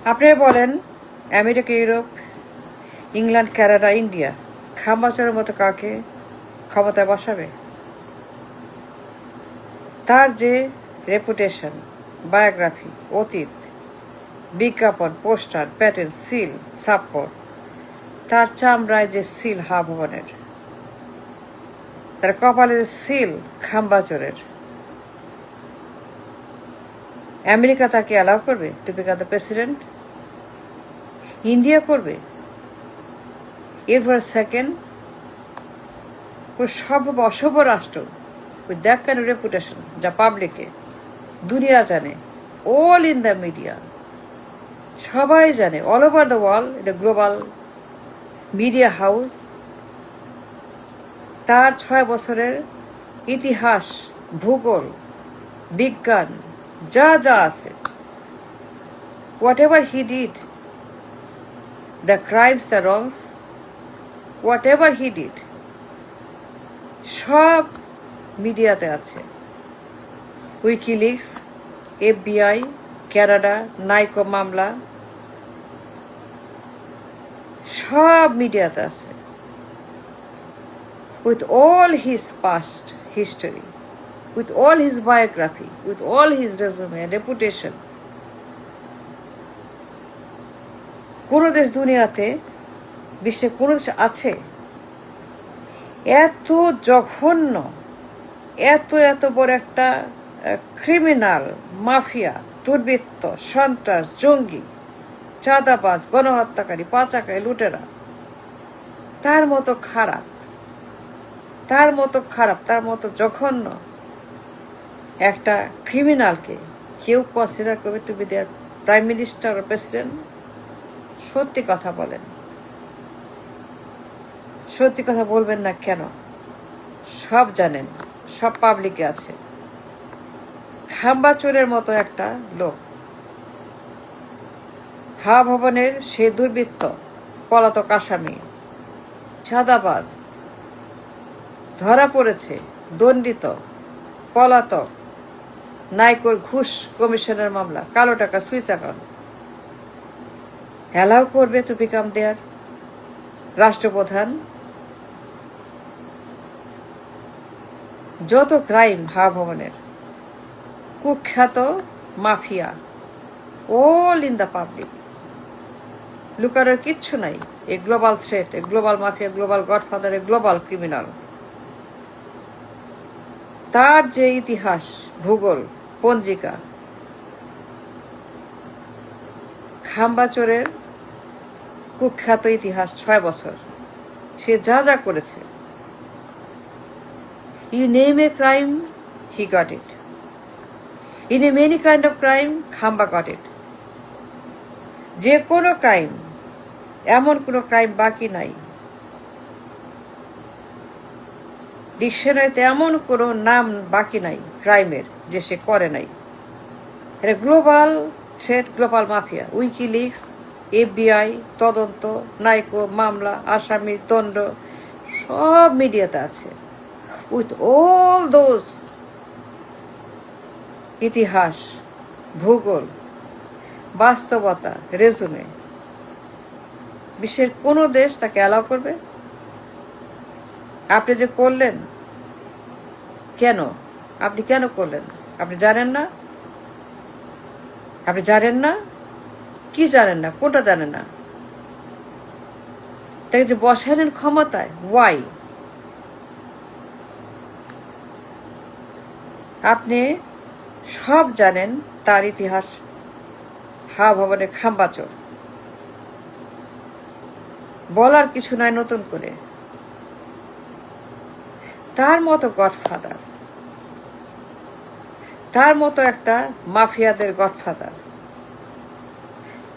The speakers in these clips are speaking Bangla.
আপনারা বলেন America, Europe, England, Canada, India খাম্বাচরের মতো কাউকে ক্ষমতায় বসাবে? তার যে রেপুটেশন, বায়োগ্রাফি, অতীত, বিজ্ঞাপন, পোস্টার, প্যাটেন্ট, সিল, সাপোর্ট, তার চামড়ায় যে সিল ভবনের, তার কপালে যে সিল খাম্বাচরের, আমেরিকা তাকে অ্যালাউ করবে to become the president? India করবে? এরপর সেকেন্ড অসভ্য রাষ্ট্র with that kind of reputation, যা পাবলিকে দুনিয়া জানে, অল ইন দ্য মিডিয়া, সবাই জানে, অল ওভার দ্য ওয়ার্ল্ড, এটা গ্লোবাল মিডিয়া হাউস। তার 6 বছরের ইতিহাস, ভূগোল, বিজ্ঞান, যা যা আছে, what ever he did, the crimes, the রংস, what ever he did, সব মিডিয়াতে আছে। উইকিলিক্স, FBI, কানাডা, নাইকো মামলা, সব মিডিয়াতে আছে। With all his past history, with all his biography, with all his resume and reputation, কোন দেশ দুনিয়াতে, বিশ্বে কোন দেশ আছে এত জঘন্য, এত বড় একটা ক্রিমিনাল, মাফিয়া, দুর্বৃত্ত, সন্ত্রাস, জঙ্গি, চাঁদাবাজ, গণহত্যাকারী, পাচারকারী, লুটেরা, তার মতো খারাপ, তার মতো জঘন্য একটা ক্রিমিনালকে কেউ কনসিডার করবে to be their prime minister ও প্রেসিডেন্ট? সত্যি কথা বলেন, সত্যি কথা বলবেন না কেন? সব জানেন, সব পাবলিকে আছে। খাম্বাচোরের মতো একটা লোক, ভবনের সে দুর্বৃত্ত, পলাতক আসামি, চাঁদাবাজ, ধরা পড়েছে, দণ্ডিত, পলাতক, নাইকোর ঘুষ কমিশনের মামলা, কালো টাকা, সুইচ অ্যাকাউন্ট, অ্যালাউ করবে টু বিকাম দেয়ার রাষ্ট্রপ্রধান? যত ক্রাইম ভবনের, কুখ্যাত mafia, all in the public, লুকানোর কিচ্ছু নাই। এ গ্লোবাল থ্রেট, এ গ্লোবাল মাফিয়া, গ্লোবাল গডফাদার, এ গ্লোবাল ক্রিমিনাল। তার যে ইতিহাস, ভূগোল, পঞ্জিকা, খাম্বাচোরের কুখ্যাত ইতিহাস, 6 বছর সে যা যা করেছে, you name a crime, he got it. In a many kind of crime, Khamba got it. যে কোনো ক্রাইম, এমন কোনো ক্রাইম বাকি নাই ডিকশনারিতে, এমন কোনো নাম বাকি নাই ক্রাইমের যে সে করে নাই। এটা global threat, global mafia. WikiLeaks, FBI, তদন্ত, নাইকো মামলা, আসামি, দণ্ড, সব মিডিয়াতে আছে। উইথ অল দোজ ইতিহাস, ভূগোল, বাস্তবতা, রেজুমে, বিশ্বের কোনো দেশ তাকে অ্যালাউ করবে? আপনি যে করলেন, কেন? আপনি কেন করলেন? আপনি জানেন না? আপনি জানেন না? কি জানেন না? কোনটা জানেন না? তাকে যে বসালেন ক্ষমতায়, ওয়াই? আপনি সব জানেন তার ইতিহাস, ভবনের খাম্বাচোর, বলার কিছু নাই নতুন করে। তার মতো গডফাদার, তার মতো একটা মাফিয়াদের গডফাদার,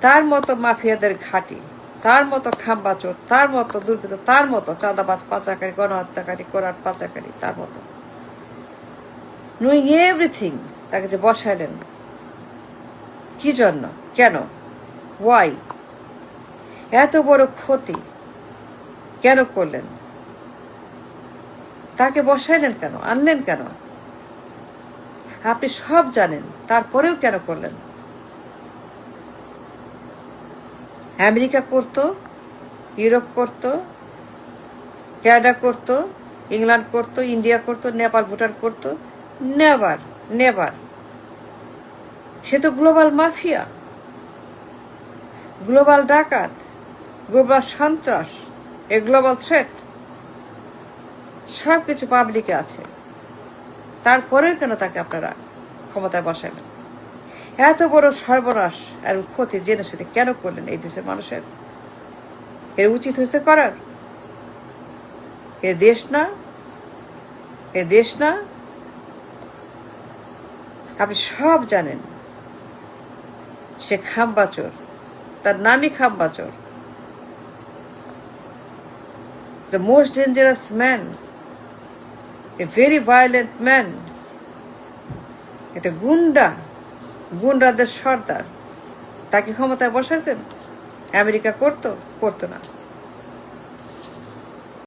তার মতো মাফিয়াদের ঘাঁটি, তার মতো খাম্বাচোর, তার মতো দুর্বৃত্ত, তার মতো চাঁদাবাজ, পাচারকারী, গণহত্যাকারী, কোরআন পাচারকারী, তার মতো নোয়িং এভরিথিং, তাকে যে বসাইলেন, কি জন্য? কেন? ওয়াই? এত বড় ক্ষতি কেন করলেন? তাকে বসাইলেন কেন? আনলেন কেন? আপনি সব জানেন, তারপরেও কেন করলেন? আমেরিকা করতো, ইউরোপ করতো, ক্যানাডা করতো, ইংল্যান্ড করতো, ইন্ডিয়া করতো, নেপাল ভুটান করতো? Never, never. সে তো গ্লোবাল মাফিয়া, গ্লোবাল ডাকাত, গ্লোবাল সন্ত্রাস, এ গ্লোবাল থ্রেট। সব কিছু পাবলিকে আছে, তারপরেও কেন তাকে আপনারা ক্ষমতায় বসালেন? এত বড় সর্বনাশ আর ক্ষতি জেনে শুনে কেন করলেন এই দেশের মানুষের? এর উচিত হয়েছে করার? এ দেশ না, এ দেশ না। আপনি সব জানেন সে খাম্বাচোর, তার নামই Khambachor. The most dangerous man, a very violent man, এটা গুন্ডা, গুন্ডাদের সর্দার। তাকে ক্ষমতায় বসাইছেন? আমেরিকা করতো? করতো না।